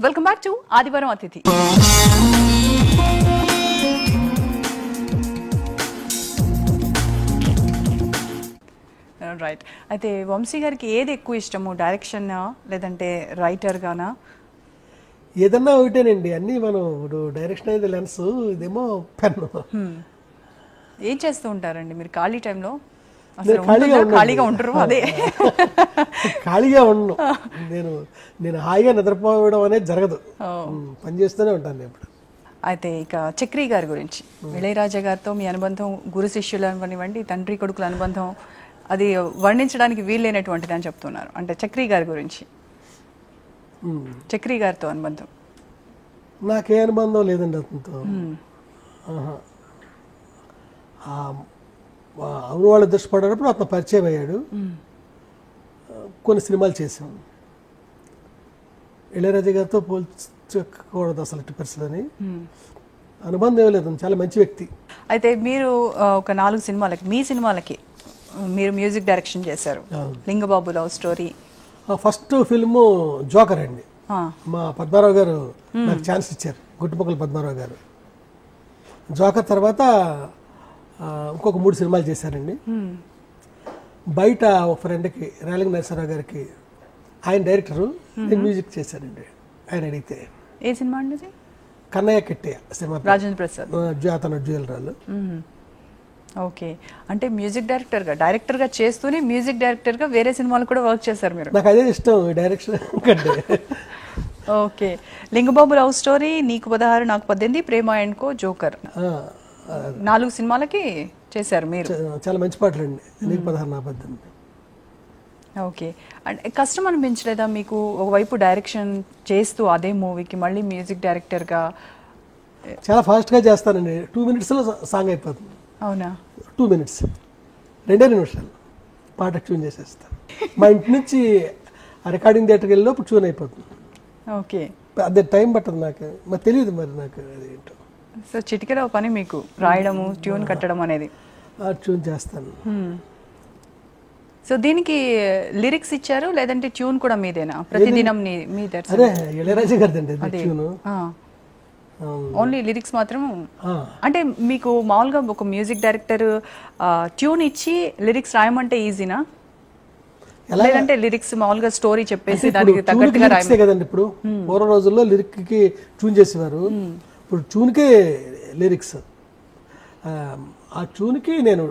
Welcome back to ఆదివారం అతిథి. Right. అయితే వంశీ గారికి ఏది ఎక్కువ ఇష్టము, డైరెక్షన్ లేదంటే రైటర్ గానా? ఏదన్నా ఒకటేనండి, అన్నీ మనం ఇప్పుడు డైరెక్షన్ అయితే లెన్స్, ఇదేమో పెన్ను. ఏం చేస్తూ ఉంటారండి మీరు ఖాళీ టైంలో? ఖాళీగా ఉంటారు? అదే ఖాళీగా ఉండను నేను హాయిగా నిద్రపోవడం అనేది జరగదు, పని చేస్తూనే ఉంటాను ఎప్పుడు. అయితే ఇక చక్రి గారి గురించి, ఇళయరాజా గారితో మీ అనుబంధం, గురు శిష్యులు అనివ్వండి, తండ్రి కొడుకుల అనుబంధం, అది వర్ణించడానికి వీల్లేనటువంటిది అని చెప్తున్నారు. అంటే చక్రి గారి గురించి, చక్రి గారితో అనుబంధం. నాకే అనుబంధం లేదండి అతనితో. అవును, వాళ్ళు దృష్టిపడినప్పుడు అతను పరిచయం అయ్యాడు, కొన్ని సినిమాలు చేసాం. ఇళయరాజా గారితో పోల్చకూడదు అసలు ఎట్టి పరిస్థితి, అనుబంధం ఏం లేదు, చాలా మంచి వ్యక్తి. అయితే మీరు ఒక 4 సినిమాలకి, మీ సినిమాలకి మీరు మ్యూజిక్ డైరెక్షన్ చేశారు. Lingababu love story first film joker అండి. మా పద్మారావు గారు నాకు ఛాన్స్ ఇచ్చారు, గుట్టుపక్కల పద్మారావు గారు. జోకర్ తర్వాత ఇంకొక 3 సినిమాలు చేశారండి. బయట ఒక ఫ్రెండ్కి, రేలంగి నరసింహరావు గారికి, ఆయన డైరెక్టరు, నేను మ్యూజిక్ చేశానండి. ఆయన అడిగితే ఏ సినిమా అండి? కన్నయ్య కెట్టయ్య సినిమా, రాజేంద్ర ప్రసాద్ అతను జ్యువెల్ రాళ్ళు. ఓకే. అంటే మ్యూజిక్ డైరెక్టర్గా చేస్తూనే మ్యూజిక్ డైరెక్టర్గా వేరే సినిమాలు కూడా వర్క్ చేశారు మీరు. నాకు అదే ఇష్టం, డైరెక్షన్ కంటే. ఓకే. లింగబాబు లవ్ స్టోరీ, నీకు 16 నాకు 18, ప్రేమ అండ్ కో, జోకర్, 4 సినిమాలకి చేశారు మీరు. చాలా మంచి పాటలు అండి, నీకు 16 నాకు 18. ఓకే. అంటే కష్టం అనిపించలేదా మీకు? ఒకవైపు డైరెక్షన్ చేస్తూ అదే మూవీకి మళ్ళీ మ్యూజిక్ డైరెక్టర్గా? చాలా ఫాస్ట్గా చేస్తానండి, 2 minutesలో సాంగ్ అయిపోతుంది. అవునా? 2 minutes, 2 నిమిషాలు పాట ట్యూన్ చేసేస్తాను. మా ఇంటి నుంచి ఆ రికార్డింగ్ థియేటర్కి వెళ్ళి ట్యూన్ అయిపోతుంది. ఓకే. అదే టైం పట్టదు నాకు, మరి తెలియదు మరి నాకు అది ఏంటో. సో చిటికెలో పని మీకు రాయడము, ట్యూన్ కట్టడం అనేది. ట్యూన్ చేస్తాను. సో దీనికి లిరిక్స్ ఇచ్చారు లేదంటే ట్యూన్ కూడా మీదేనా? ప్రతిదినం మీదే? అదే ఇళయరాజా గారిదండి ట్యూన్, ఓన్లీ లిరిక్స్ మాత్రం. అంటే మీకు మామూలుగా ఒక మ్యూజిక్ డైరెక్టర్ ట్యూన్ ఇచ్చి లిరిక్స్ రాయమంటే ఈజీనా, లేదంటే లిరిక్స్ మామూలుగా స్టోరీ చెప్పేసి దానికి తగ్గట్టుగా రాయమంటే కదండి? ఇప్పుడు పూర్వ రోజుల్లో లిరిక్ కి ట్యూన్ చేసేవారు, ఇప్పుడు ట్యూన్కే లిరిక్స్, ఆ ట్యూన్కి నేను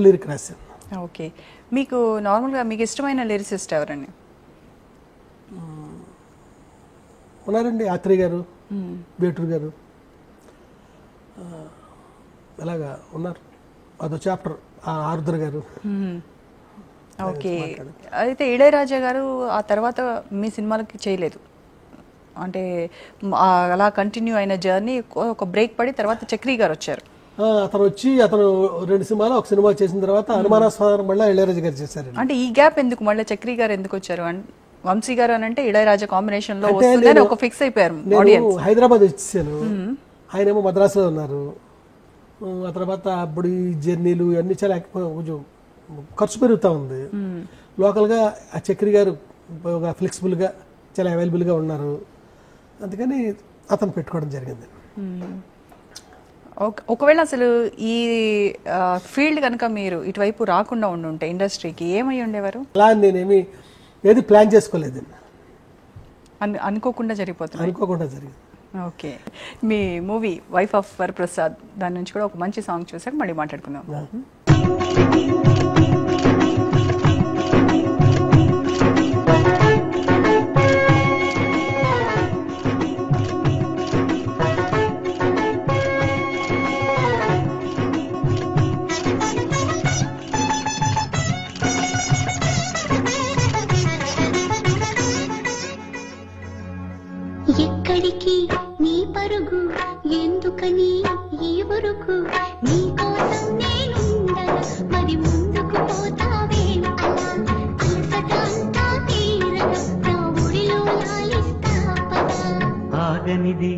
లిరిక్ రాశాను. ఓకే. మీకు నార్మల్గా మీకు ఇష్టమైన లిరిసిస్ట్ ఎవరండి? ఉన్నారండి, ఆత్రేయ గారు, బేటూరు గారు, అలాగా ఉన్నారు. అదో చాప్టర్ ఆరుద్ర గారు. ఓకే. అయితే ఇళయరాజా గారు ఆ తర్వాత మీ సినిమాలకి చేయలేదు, అంటే అలా కంటిన్యూ అయిన జర్నీ ఒక బ్రేక్ పడి తర్వాత చక్రి గారు వచ్చారు. అతను 2 సినిమాలు, ఒక సినిమా చేసిన తర్వాత అనుమానాస్పదం మళ్ళీ ఇళయరాజా గారు చేశారు. అంటే ఈ గ్యాప్ ఎందుకు? మళ్ళీ చక్రి గారు ఎందుకు వచ్చారు? వంశీ గారు అని అంటే ఇళయరాజా కాంబినేషన్ లో వస్తుందని ఒక ఫిక్స్ అయిపోయారు. నేను హైదరాబాద్ వచ్చేసాను, ఆయనేమో మద్రాసులో ఉన్నారు. ఆ తర్వాత అప్పుడు ఈ జర్నీలు అన్ని చాలా కొంచెం ఖర్చు పెరుగుతూ ఉంది. లోకల్గా ఆ చక్రి గారు ఫ్లెక్సిబుల్గా చాలా అవైలబుల్గా ఉన్నారు, అందుకని అతను పెట్టుకోవడం జరిగింది. ఒకవేళ అసలు ఈ ఫీల్డ్ కనుక మీరు ఇటువైపు రాకుండా ఉండుంటే ఇండస్ట్రీకి ఏమై ఉండేవారు? అలా నేనేమి ఏది ప్లాన్ చేసుకోలేదండి, అనుకోకుండా జరిగిపోతుంది. అనుకోకుండా జరిగింది. Okay. Me movie wife of Varaprasad, దాని నుంచి కూడా ఒక మంచి సాంగ్ చూసాక మళ్ళీ మాట్లాడుకుందాం. ఎక్కడికి నీ పరుగు, ఎందుకని ఈ వరకు, నీ కోసం నేనుండగా మరి ముందుకు పోతావే అలా, అలసటంతా తీరగా నా ఊరిలో లాలిస్తా పదా. ఆగనిది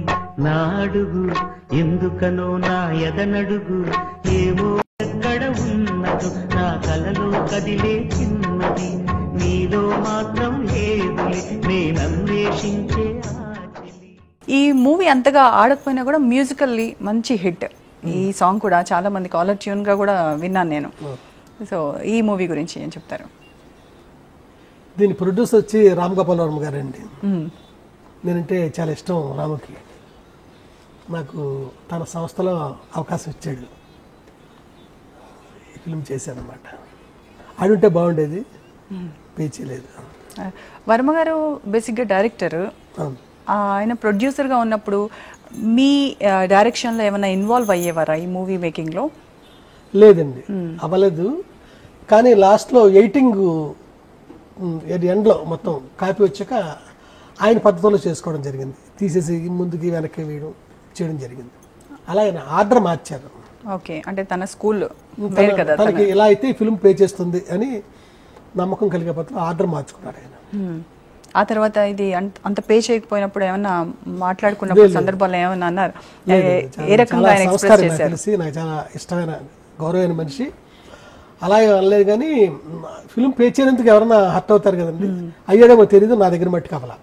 నా అడుగు, ఎందుకనో నా ఎదనడుగు, ఏమో ఎక్కడ ఉన్నదో నా కలలో కదిలే చిన్నది, నీలో మాత్రం లేదులే నేనన్వేషించే ఆచే. ఈ మూవీ అంతగా ఆడకపోయినా కూడా మ్యూజికల్లీ మంచి హిట్. ఈ సాంగ్ కూడా చాలా మంది కాలర్ ట్యూన్ గా కూడా విన్నాను నేను. సో ఈ మూవీ గురించి ఏం చెప్తారు? దీని ప్రొడ్యూసర్ వచ్చి రామ్ గోపాల్ వర్మ గారండి. నేనంటే చాలా ఇష్టం రాముకి. నాకు తన సంస్థలో అవకాశం ఇచ్చాడు, ఫిల్మ్ చేశానమాట. ఆడుంటే బాగుండేది, పే చేయలేదు. వర్మ గారు బేసిక్గా డైరెక్టర్, ఆయన ప్రొడ్యూసర్గా ఉన్నప్పుడు మీ డైరెక్షన్లో ఏమైనా ఇన్వాల్వ్ అయ్యేవారా ఈ మూవీ మేకింగ్లో? లేదండి, అవ్వలేదు. కానీ లాస్ట్లో ఎడిటింగ్ ఎండ్లో మొత్తం కాపీ వచ్చాక ఆయన పద్ధతిలో చేసుకోవడం జరిగింది. తీసేసి ముందుకి వెనక్కి వేయడం చేయడం జరిగింది. అలా ఆయన ఆర్డర్ మార్చారు. ఓకే, అంటే తన స్కూల్ వేరు కదా, తనకి ఇలా అయితే ఫిల్మ్ ప్లే చేస్తుంది అని నమ్మకం కలిగే పద్ధతిలో ఆర్డర్ మార్చుకున్నాడు ఆయన. ఆ తర్వాత ఇది అంత పే చేయకపోయినప్పుడు ఏమన్నా మాట్లాడుకున్నప్పుడు సందర్భాల్లో ఏమన్నా అన్నారు? ఏ రకంగా ఆయన ఎక్స్ప్రెస్ చేశారు? తెలిసి నాకు చాలా ఇష్టమైన గౌరవమైన మనిషి. అలాగే అనలేదు, కానీ ఫిల్మ్ పే చేయనందుకు ఎవరన్నా హర్ట్ అవుతారు కదండి, అయ్యాడేమో తెలియదు. నా దగ్గర మట్టి కవలా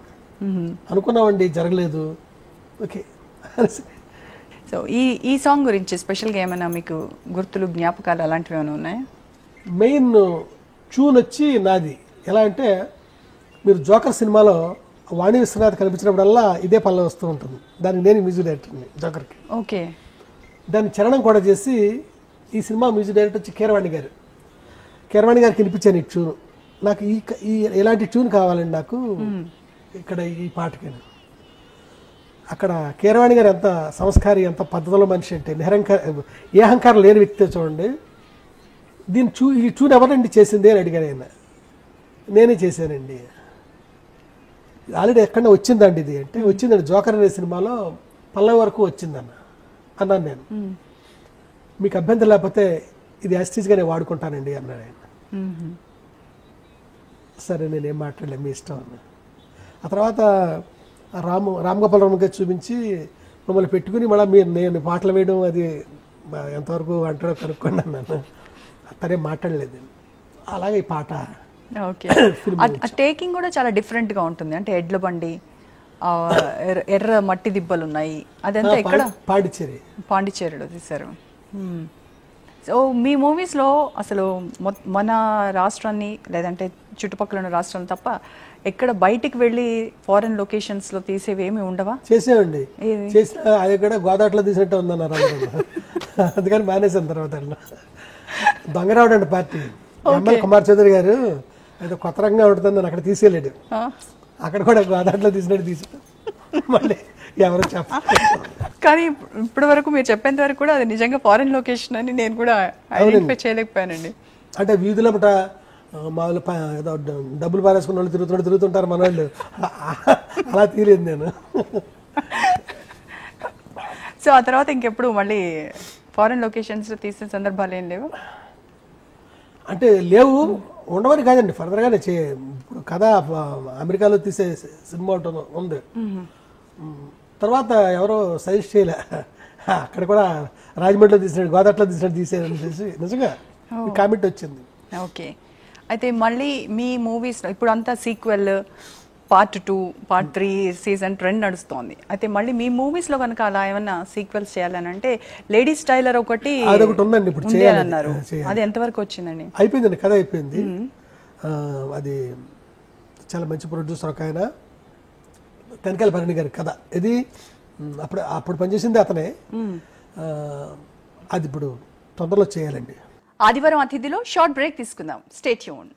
అనుకున్నామండి, జరగలేదు. ఓకే. సో ఈ సాంగ్ గురించి స్పెషల్గా ఏమైనా మీకు గుర్తులు, జ్ఞాపకాలు అలాంటివి ఏమైనా ఉన్నాయా? మెయిన్ ట్యూన్ వచ్చి నాది. ఎలా అంటే మీరు జోకర్ సినిమాలో వాణి విశ్వనాథ్ కనిపించినప్పుడల్లా ఇదే పల్లవి వస్తూ ఉంటుంది. దానికి నేను మ్యూజిక్ డైరెక్టర్ని జోకర్కి. ఓకే. దాన్ని చరణం కూడా చేసి ఈ సినిమా మ్యూజిక్ డైరెక్టర్ వచ్చి కీరవాణి గారు. కీరవాణి గారికి వినిపించాను ఈ ట్యూన్. నాకు ఈ ఎలాంటి ట్యూన్ కావాలండి నాకు ఇక్కడ ఈ పాటకి. అక్కడ కీరవాణి గారు ఎంత సంస్కారి, ఎంత పద్ధతిలో మనిషి అంటే ఏ అహంకారం లేని వ్యక్తి చూడండి. ఈ ట్యూన్ ఎవరండి చేసింది అని అడిగాను ఆయన. నేనే చేశానండి. ఆల్రెడీ ఎక్కడన్నా వచ్చిందండి ఇది అంటే, వచ్చిందండి జోకర్ అనే సినిమాలో పల్లవి వరకు వచ్చిందన్న అన్నాను నేను. మీకు అభ్యంతరం లేకపోతే ఇది యాస్టీజ్గా నేను వాడుకుంటానండి అన్నాడు ఆయన. సరే నేనేం మాట్లాడలే, మీ ఇష్టం అన్న. ఆ తర్వాత రామ్ గోపాల్ వర్మ గారు చూపించి మమ్మల్ని పెట్టుకుని మళ్ళీ నేను పాటలు వేయడం అది ఎంతవరకు అంటాడో కనుక్కోండి అన్నాను. తనే మాట్లాడలేదు. అలాగే ఈ పాట ఓకే. టేకింగ్ కూడా చాలా డిఫరెంట్ గా ఉంటుంది. అంటే ఎడ్ల బండి, ఎర్ర మట్టి దిబ్బలు ఉన్నాయి, అదంతా ఎక్కడ? పాండిచ్చేరిలో తీశారు. సో మీ మూవీస్లో అసలు మన రాష్ట్రాన్ని లేదంటే చుట్టుపక్కల ఉన్న రాష్ట్రాలను తప్ప ఎక్కడ బయటికి వెళ్ళి ఫారెన్ లొకేషన్స్లో తీసేవి ఏమి ఉండవా? చేసేవండి, చేసిన అది కూడా గోదావరిలో తీసినట్టు ఉందన్నారు. అందుకని మానేసాను. తర్వాత దొంగరావుడు అండి పార్టీ ఎమ్మెల్యే కుమార్ చౌదరి గారు ఏదో కొత్త రంగంగా ఉంటుందని అక్కడ తీసేయలేడు. అక్కడ కూడా గోదావరిలో తీసినట్టు తీసి మళ్ళీ ఎవరు చెప్పారు. కానీ ఇప్పటి వరకు మీరు చెప్పేంత వరకు కూడా అది నిజంగా ఫారెన్ లొకేషన్ అని నేను కూడా ఐడెంటిఫై చేయలేకపోయానండి. అంటే వీధుల మామూలు ఏదో డబ్బులు పారేసుకున్న వాళ్ళు తిరుగుతుంటారు మన వాళ్ళు, అలా తీయలేదు నేను. సో ఆ తర్వాత ఇంకెప్పుడు మళ్ళీ ఫారెన్ లొకేషన్స్ తీసిన సందర్భాలు ఏం లేవు? అంటే లేవు, ఉండవని కాదండి. ఫర్దర్గానే ఇప్పుడు కథ అమెరికాలో తీసే సినిమా ఉంది. తర్వాత ఎవరో సజెస్ట్ చేయలే, అక్కడ కూడా రాజమండ్రిలో తీసినట్టు గోదావరిలో తీసినట్టు తీసేయాలని చేసి నిజంగా కామెంట్ వచ్చింది. ఓకే. అయితే మళ్ళీ మీ మూవీస్లో ఇప్పుడు అంతా sequel, part 2, part 3 season trend నడుస్తోంది. అయితే మళ్ళీ మీ మూవీస్లో కనుక అలా ఏమన్నా సీక్వెల్స్ చేయాలని అంటే లేడీస్ టైలర్ ఒకటి ఉందండి ఇప్పుడు చేయాలన్నారు. అది ఎంతవరకు వచ్చిందండి? అయిపోయిందండి, కథ అయిపోయింది. అది చాలా మంచి ప్రొడ్యూసర్ ఒక ఆయన, తెనకాల భరణి గారి కథ ఇది. అప్పుడు పనిచేసింది అతనే. అది ఇప్పుడు తొందరలో చేయాలండి. ఆదివారం అతిథిలో షార్ట్ బ్రేక్ తీసుకుందాం. Stay tune.